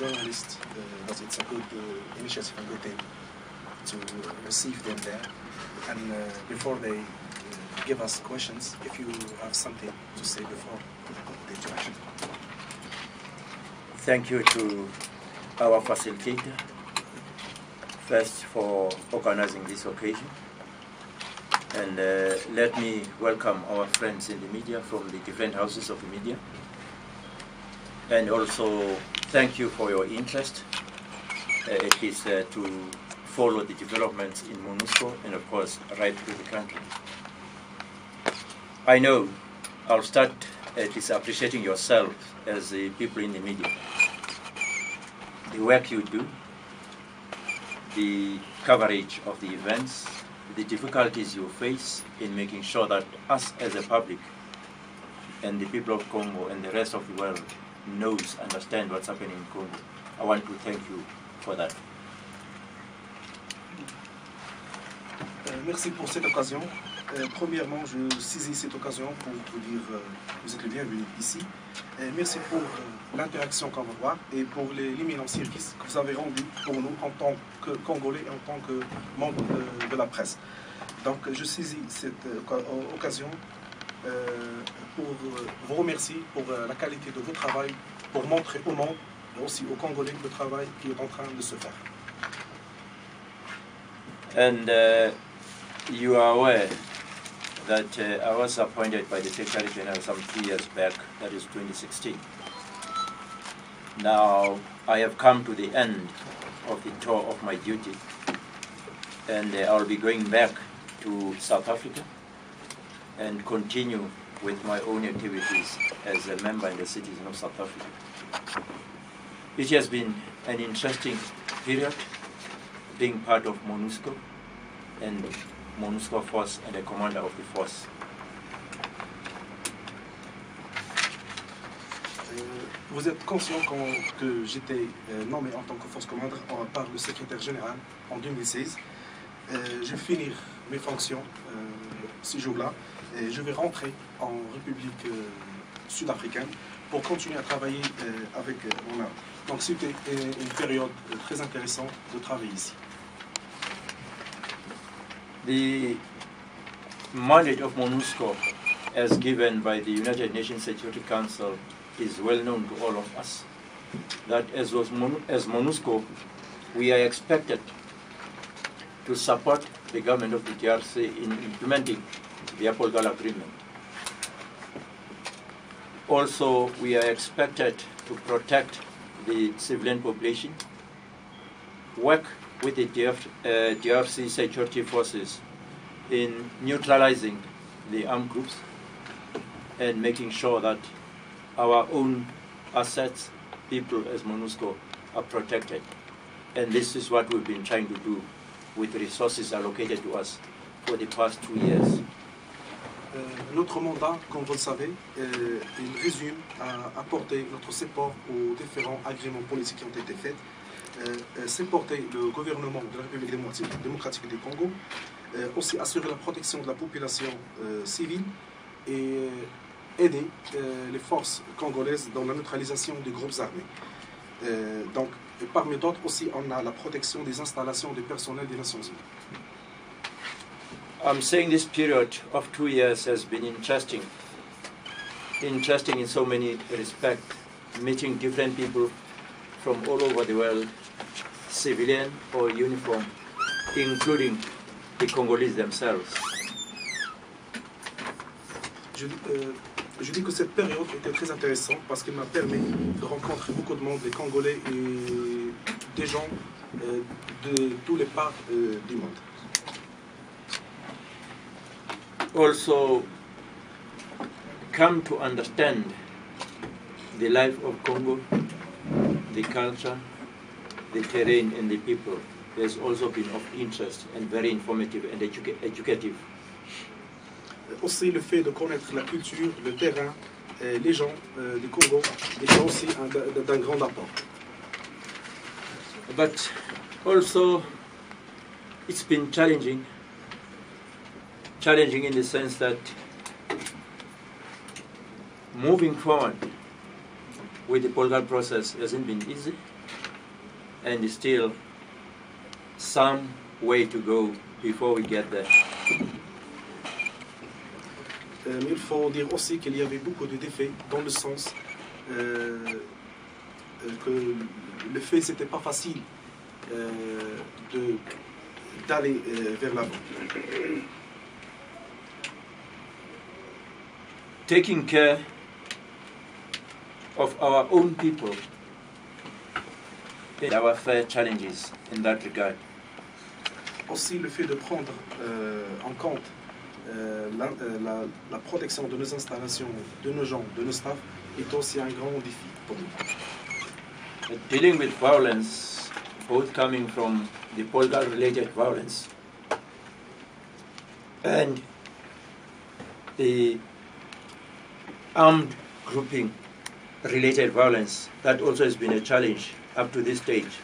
journalists, because it's a good initiative, a good thing to receive them there. And before they give us questions, if you have something to say before the interaction. Thank you to our facilitator, first for organizing this occasion. And let me welcome our friends in the media from the different houses of the media. And also thank you for your interest. It is to follow the developments in MONUSCO and of course right through the country. I know I'll start appreciating yourself as the people in the media. The work you do, the coverage of the events, the difficulties you face in making sure that us as a public and the people of Congo and the rest of the world knows, understand what's happening in Congo. I want to thank you for that. Merci pour cette occasion. Premièrement, je saisis cette occasion pour vous dire vous êtes les bienvenus ici. Merci pour l'interaction qu'on va voir et pour l'imminent service que vous avez rendu pour nous en tant que Congolais et en tant que membre de la presse. Donc je saisis cette occasion pour vous remercier pour la qualité de votre travail, pour montrer au monde et aussi aux Congolais le travail qui est en train de se faire. And you are aware that I was appointed by the Secretary General some 3 years back, that is 2016. Now I have come to the end of the tour of my duty, and I'll be going back to South Africa and continue with my own activities as a member and a citizen of South Africa. It has been an interesting period being part of MONUSCO and MONUSCO force and a commander of the force. Vous êtes conscient que j'étais nommé en tant que force commandeur par le secrétaire général en 2016. Je vais finir mes fonctions ce jour-là et je vais rentrer en République sud-africaine pour continuer à travailler avec mon arme. Donc c'était une période très intéressante de travailler ici. The mandate of MONUSCO, as given by the United Nations Security Council, is well known to all of us. That as MONUSCO, we are expected to support the government of the DRC in implementing the Apollo Agreement. Also, we are expected to protect the civilian population, work with the DRC security forces in neutralizing the armed groups and making sure that our own assets, people as MONUSCO, are protected. And this is what we've been trying to do with resources allocated to us for the past 2 years. Notre mandat, comme vous le savez, il résume à apporter notre support aux différents agréments politiques qui ont été faits, supporter le gouvernement de la République démocratique du Congo, aussi assurer la protection de la population civile et aider les forces congolaises dans la neutralisation des groupes armés. Donc, parmi d'autres aussi, on a la protection des installations du personnel des Nations Unies. I'm saying this period of 2 years has been interesting in so many respects, meeting different people from all over the world, civilian or uniform, including the Congolese themselves. Je dis que cette période était très intéressante parce qu'elle m'a permis de rencontrer beaucoup de monde, des Congolais et des gens de tous les parts du monde. Also come to understand the life of Congo, the culture, the terrain and the people has also been of interest and very informative and educative. Aussi le fait de connaître la culture, le terrain, les gens du Congo est aussi d'un grand apport. But also it's been challenging in the sense that moving forward with the political process hasn't been easy. and still some way to go before we get there. Mais il faut dire aussi qu'il y avait beaucoup de défis dans le sens que le fait c'était pas facile d'aller vers l'avant. Taking care of our own people, our fair challenges in that regard. Aussi le fait de prendre en compte la protection de nos installations, de nos gens, de nos staffs est aussi un grand défi pour nous. Dealing with violence, both coming from the political-related violence and the armed grouping-related violence, that also has been a challenge up to this stage.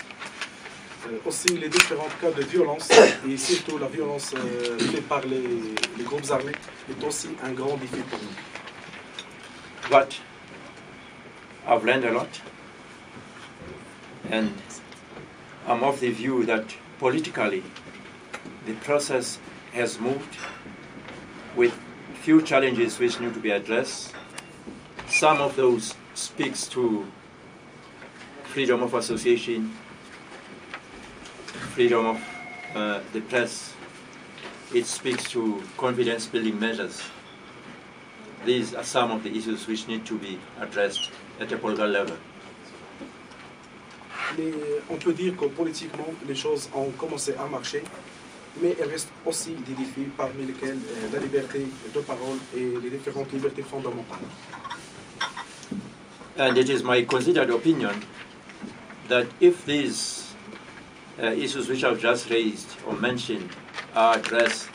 Aussi les différents cas de violence et surtout la violence faite par les groupes armés est aussi un grand défi pour nous. But I've learned a lot, and I'm of the view that politically the process has moved with few challenges which need to be addressed. Some of those speaks to freedom of association, freedom of the press. It speaks to confidence building measures. These are some of the issues which need to be addressed at a political level. Mais on peut dire que politiquement les choses ont commencé à marcher, mais il reste aussi des défis parmi lesquels la liberté de parole et les différentes libertés fondamentales. And it is my considered opinion that if these issues which I've just raised or mentioned are addressed,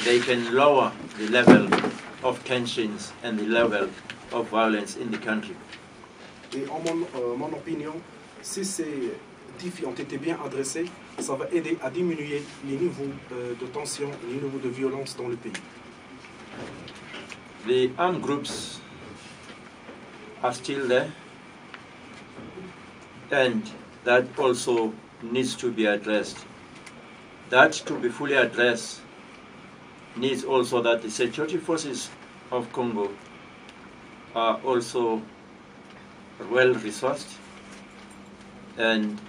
they can lower the level of tensions and the level of violence in the country. Et en mon opinion, si ces défis ont été bien adressés, ça va aider à diminuer les niveaux de tension, les niveaux de violence dans le pays. The armed groups are still there, and that also needs to be addressed. That to be fully addressed needs also that the security forces of Congo are also well resourced and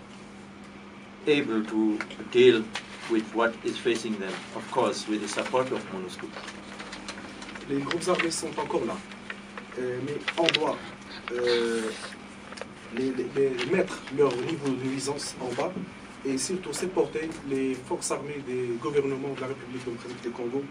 able to deal with what is facing them, of course, with the support of MONUSCO. Les groupes armés sont encore là, mais on doit mettre leur niveau de nuisance en bas et surtout supporter les forces armées des gouvernements de la République démocratique du Congo